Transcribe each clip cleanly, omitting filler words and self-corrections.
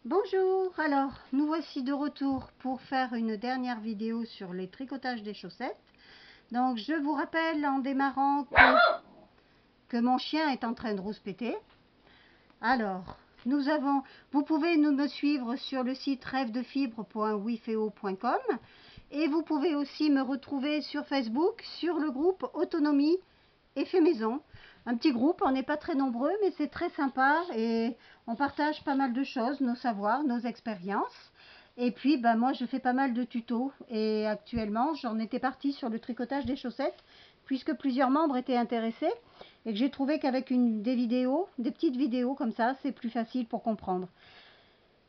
Bonjour, alors nous voici de retour pour faire une dernière vidéo sur les tricotages des chaussettes. Donc je vous rappelle en démarrant que mon chien est en train de rouspéter. Alors, vous pouvez me suivre sur le site rêvedefibre.wifeo.com et vous pouvez aussi me retrouver sur Facebook, sur le groupe Autonomie Effet Maison. Un petit groupe, on n'est pas très nombreux, mais c'est très sympa et on partage pas mal de choses, nos savoirs, nos expériences. Et puis, moi, je fais pas mal de tutos et actuellement, j'en étais partie sur le tricotage des chaussettes puisque plusieurs membres étaient intéressés et que j'ai trouvé qu'avec des petites vidéos comme ça, c'est plus facile pour comprendre.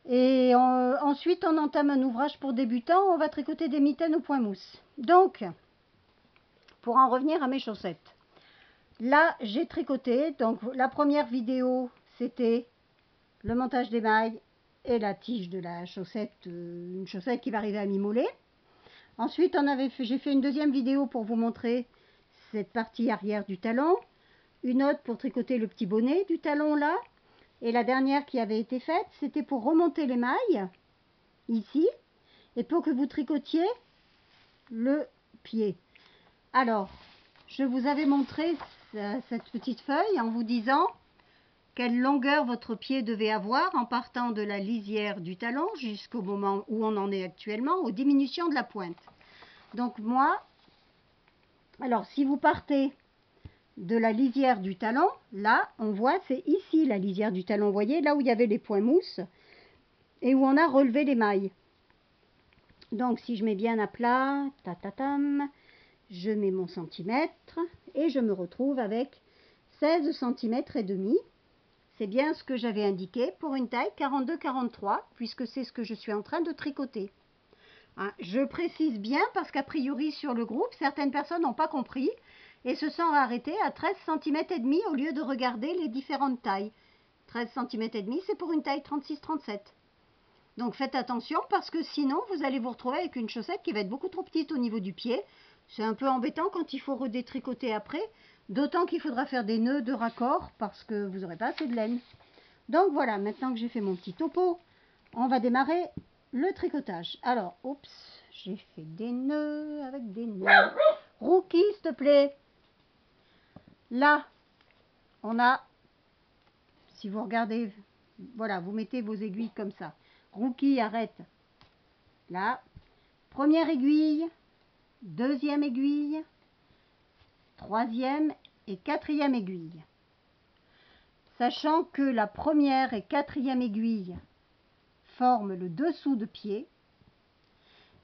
Et ensuite, on entame un ouvrage pour débutants, on va tricoter des mitaines au point mousse. Donc, pour en revenir à mes chaussettes. Là, j'ai tricoté, donc la première vidéo, c'était le montage des mailles et la tige de la chaussette, une chaussette qui va arriver à mi-mollet. Ensuite, j'ai fait une deuxième vidéo pour vous montrer cette partie arrière du talon, une autre pour tricoter le petit bonnet du talon là, et la dernière qui avait été faite, c'était pour remonter les mailles, ici, et pour que vous tricotiez le pied. Alors, je vous avais montré cette petite feuille en vous disant quelle longueur votre pied devait avoir en partant de la lisière du talon jusqu'au moment où on en est actuellement, aux diminutions de la pointe. Donc moi, alors si vous partez de la lisière du talon, là on voit c'est ici la lisière du talon, vous voyez là où il y avait les points mousse et où on a relevé les mailles. Donc si je mets bien à plat, je mets mon centimètre et je me retrouve avec 16 cm et demi. C'est bien ce que j'avais indiqué pour une taille 42-43 puisque c'est ce que je suis en train de tricoter. Hein, je précise bien parce qu'a priori sur le groupe, certaines personnes n'ont pas compris et se sont arrêtées à 13 cm et demi au lieu de regarder les différentes tailles. 13 cm et demi, c'est pour une taille 36-37. Donc faites attention parce que sinon vous allez vous retrouver avec une chaussette qui va être beaucoup trop petite au niveau du pied. C'est un peu embêtant quand il faut redétricoter après, d'autant qu'il faudra faire des nœuds de raccord parce que vous n'aurez pas assez de laine. Donc voilà, maintenant que j'ai fait mon petit topo, on va démarrer le tricotage. Alors, oups, j'ai fait des nœuds avec des nœuds. Rookie, s'il te plaît. Là, on a, si vous regardez, voilà, vous mettez vos aiguilles comme ça. Rookie, arrête. Là, première aiguille, deuxième aiguille, troisième et quatrième aiguille. Sachant que la première et quatrième aiguille forment le dessous de pied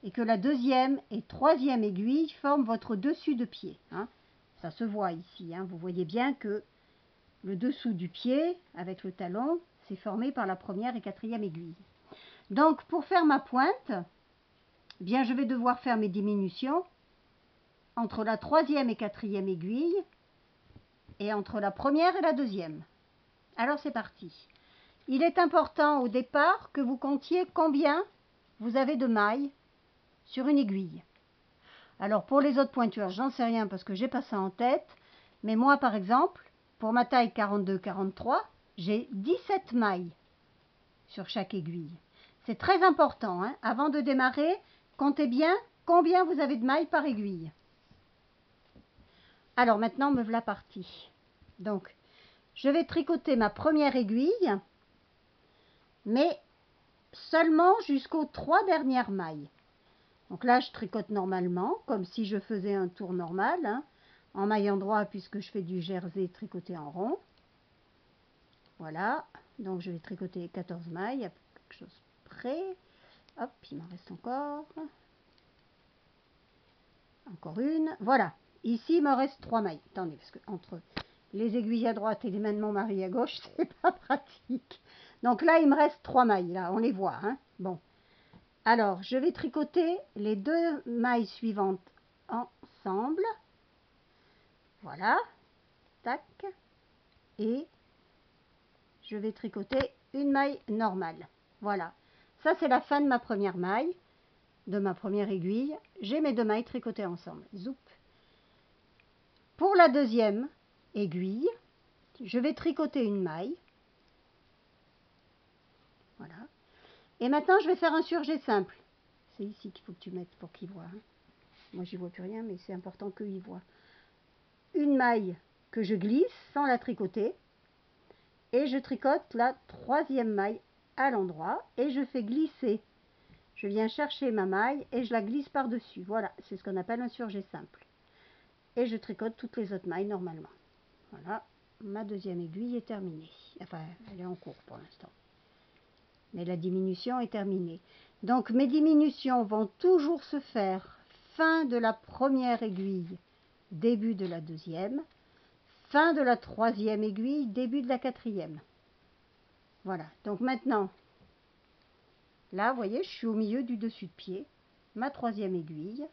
et que la deuxième et troisième aiguille forment votre dessus de pied. Hein. Ça se voit ici, hein. Vous voyez bien que le dessous du pied avec le talon, c'est formé par la première et quatrième aiguille. Donc pour faire ma pointe, bien je vais devoir faire mes diminutions entre la troisième et quatrième aiguille et entre la première et la deuxième. Alors c'est parti. Il est important au départ que vous comptiez combien vous avez de mailles sur une aiguille. Alors pour les autres pointures, j'en sais rien parce que j'ai pas ça en tête. Mais moi par exemple, pour ma taille 42-43, j'ai 17 mailles sur chaque aiguille. C'est très important, hein. Avant de démarrer, comptez bien combien vous avez de mailles par aiguille. Alors maintenant, me voilà partie. Donc, je vais tricoter ma première aiguille, mais seulement jusqu'aux 3 dernières mailles. Donc là, je tricote normalement, comme si je faisais un tour normal, hein, en maille endroit, puisque je fais du jersey tricoté en rond. Voilà, donc je vais tricoter 14 mailles, à quelque chose près. Hop, il m'en reste encore. Encore une. Voilà, ici, il me reste 3 mailles. Attendez, parce que entre les aiguilles à droite et les mains de mon mari à gauche, c'est pas pratique. Donc là, il me reste 3 mailles, là, on les voit, hein. Bon. Alors, je vais tricoter les 2 mailles suivantes ensemble. Voilà. Tac. Et je vais tricoter une maille normale. Voilà. Ça, c'est la fin de ma première maille, de ma première aiguille. J'ai mes 2 mailles tricotées ensemble. Zoup. Pour la deuxième aiguille, je vais tricoter une maille. Voilà. Et maintenant, je vais faire un surjet simple. C'est ici qu'il faut que tu mettes pour qu'ils voient. Hein. Moi, j'y vois plus rien, mais c'est important qu'ils voient. Une maille que je glisse sans la tricoter. Et je tricote la troisième maille à l'endroit. Et je fais glisser. Je viens chercher ma maille et je la glisse par-dessus. Voilà, c'est ce qu'on appelle un surjet simple. Et je tricote toutes les autres mailles normalement. Voilà, ma deuxième aiguille est terminée. Enfin, elle est en cours pour l'instant. Mais la diminution est terminée. Donc mes diminutions vont toujours se faire fin de la première aiguille, début de la deuxième, fin de la troisième aiguille, début de la quatrième. Voilà, donc maintenant, là, vous voyez, je suis au milieu du dessus de pied, ma troisième aiguille,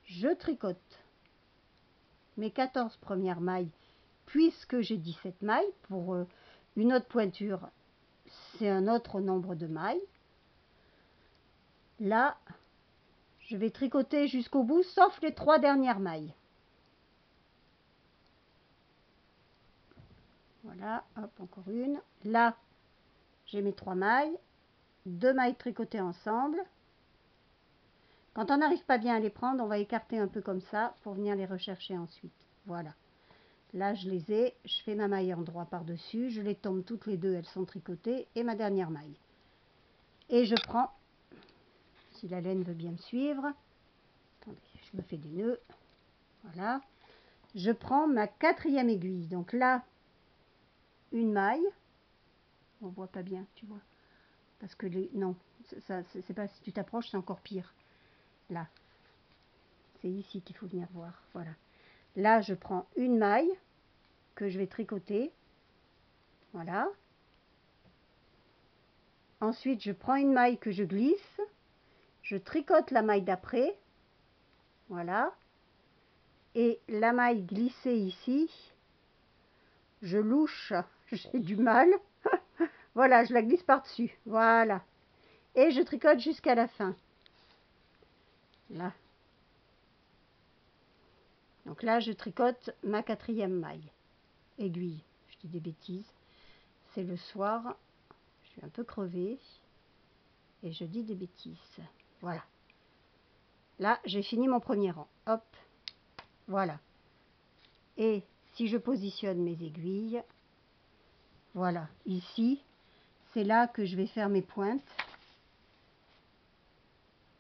je tricote mes 14 premières mailles, puisque j'ai 17 mailles, pour une autre pointure, c'est un autre nombre de mailles. Là, je vais tricoter jusqu'au bout, sauf les 3 dernières mailles. Voilà, hop, encore une. Là, j'ai mes 3 mailles, 2 mailles tricotées ensemble. Quand on n'arrive pas bien à les prendre, on va écarter un peu comme ça pour venir les rechercher ensuite. Voilà. Là, je les ai, je fais ma maille en droit par-dessus, je les tombe toutes les deux, elles sont tricotées, et ma dernière maille. Et je prends, si la laine veut bien me suivre, attendez, je me fais des nœuds, voilà. Je prends ma quatrième aiguille, donc là, une maille, on voit pas bien, tu vois, parce que non, ça, c'est pas, si tu t'approches, c'est encore pire. Là, c'est ici qu'il faut venir voir, voilà. Là, je prends une maille que je vais tricoter, voilà. Ensuite, je prends une maille que je glisse, je tricote la maille d'après, voilà. Et la maille glissée ici, je louche, j'ai du mal, voilà, je la glisse par-dessus, voilà. Et je tricote jusqu'à la fin, là. Donc là, je tricote ma quatrième maille, aiguille, je dis des bêtises, c'est le soir, je suis un peu crevée, et je dis des bêtises, voilà. Là, j'ai fini mon premier rang, hop, voilà. Et si je positionne mes aiguilles, voilà, ici, c'est là que je vais faire mes pointes,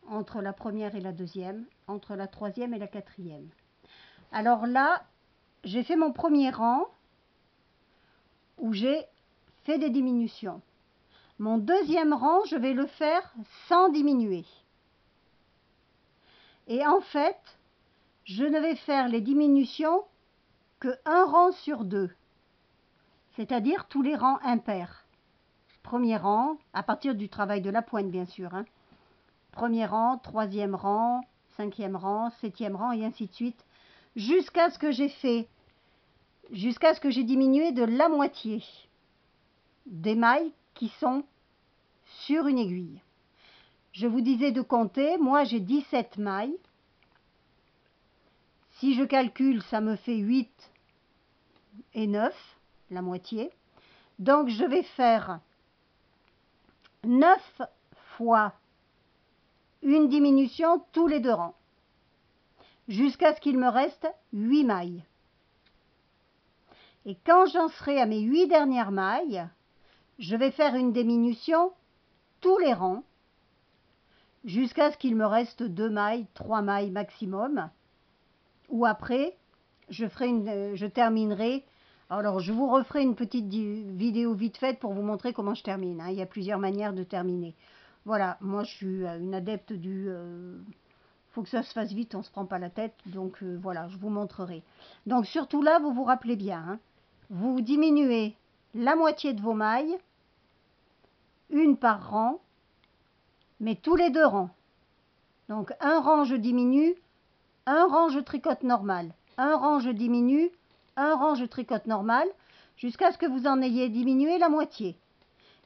entre la première et la deuxième, entre la troisième et la quatrième. Alors là, j'ai fait mon premier rang, où j'ai fait des diminutions. Mon deuxième rang, je vais le faire sans diminuer. Et en fait, je ne vais faire les diminutions que un rang sur deux, c'est-à-dire tous les rangs impairs. Premier rang, à partir du travail de la pointe bien sûr, hein. Premier rang, troisième rang, cinquième rang, septième rang et ainsi de suite, jusqu'à ce que j'ai fait, jusqu'à ce que j'ai diminué de la moitié des mailles qui sont sur une aiguille. Je vous disais de compter, moi j'ai 17 mailles. Si je calcule, ça me fait 8 et 9, la moitié. Donc je vais faire 9 fois une diminution tous les deux rangs, jusqu'à ce qu'il me reste 8 mailles. Et quand j'en serai à mes 8 dernières mailles, je vais faire une diminution tous les rangs, jusqu'à ce qu'il me reste 2 mailles, 3 mailles maximum, ou après, je terminerai. Alors, je vous referai une petite vidéo vite faite pour vous montrer comment je termine. Hein. Il y a plusieurs manières de terminer. Voilà, moi je suis une adepte du... faut que ça se fasse vite, on ne se prend pas la tête. Donc voilà, je vous montrerai. Donc surtout là, vous vous rappelez bien. Hein, vous diminuez la moitié de vos mailles, une par rang, mais tous les deux rangs. Donc un rang je diminue, un rang je tricote normal, un rang je diminue, un rang je tricote normal, jusqu'à ce que vous en ayez diminué la moitié.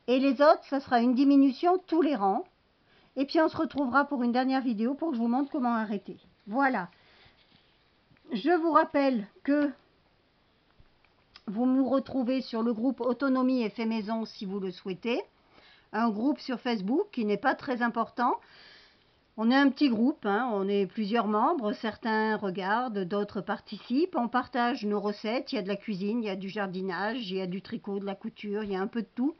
Et les autres, ça sera une diminution tous les rangs. Et puis on se retrouvera pour une dernière vidéo pour que je vous montre comment arrêter. Voilà. Je vous rappelle que vous nous retrouvez sur le groupe Autonomie et Fait Maison si vous le souhaitez. un groupe sur Facebook qui n'est pas très important. On est un petit groupe, hein, on est plusieurs membres, certains regardent, d'autres participent, on partage nos recettes, il y a de la cuisine, il y a du jardinage, il y a du tricot, de la couture, il y a un peu de tout.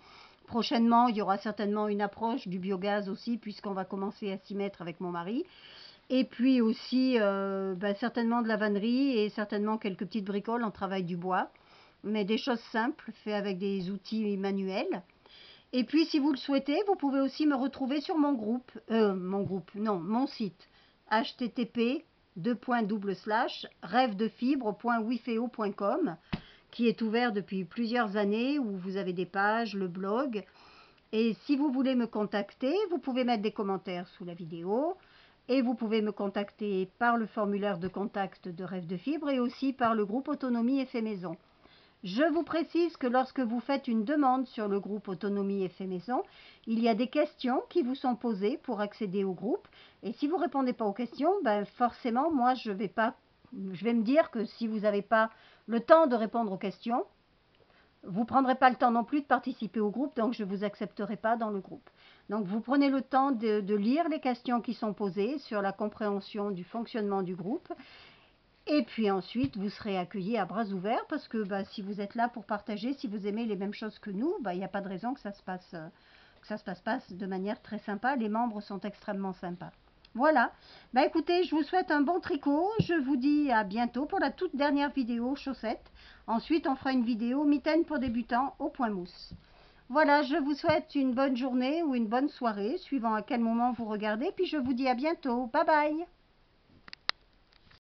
Prochainement, il y aura certainement une approche du biogaz aussi, puisqu'on va commencer à s'y mettre avec mon mari. Et puis aussi, certainement de la vannerie et certainement quelques petites bricoles, on travaille du bois, mais des choses simples, faites avec des outils manuels. Et puis, si vous le souhaitez, vous pouvez aussi me retrouver sur mon site http://rêvedefibre.wifeo.com qui est ouvert depuis plusieurs années, où vous avez des pages, le blog. Et si vous voulez me contacter, vous pouvez mettre des commentaires sous la vidéo et vous pouvez me contacter par le formulaire de contact de Rêve de Fibre et aussi par le groupe Autonomie et Fait Maison. Je vous précise que lorsque vous faites une demande sur le groupe Autonomie et Fait Maison, il y a des questions qui vous sont posées pour accéder au groupe. Et si vous ne répondez pas aux questions, forcément, moi, je vais me dire que si vous n'avez pas le temps de répondre aux questions, vous ne prendrez pas le temps non plus de participer au groupe, donc je ne vous accepterai pas dans le groupe. Donc vous prenez le temps de lire les questions qui sont posées sur la compréhension du fonctionnement du groupe. Et puis ensuite, vous serez accueillis à bras ouverts parce que si vous êtes là pour partager, si vous aimez les mêmes choses que nous, il n'y a pas de raison que ça se passe pas de manière très sympa. Les membres sont extrêmement sympas. Voilà. Écoutez, je vous souhaite un bon tricot. Je vous dis à bientôt pour la toute dernière vidéo chaussettes. Ensuite, on fera une vidéo mitaine pour débutants au point mousse. Voilà, je vous souhaite une bonne journée ou une bonne soirée, suivant à quel moment vous regardez. Puis je vous dis à bientôt. Bye bye.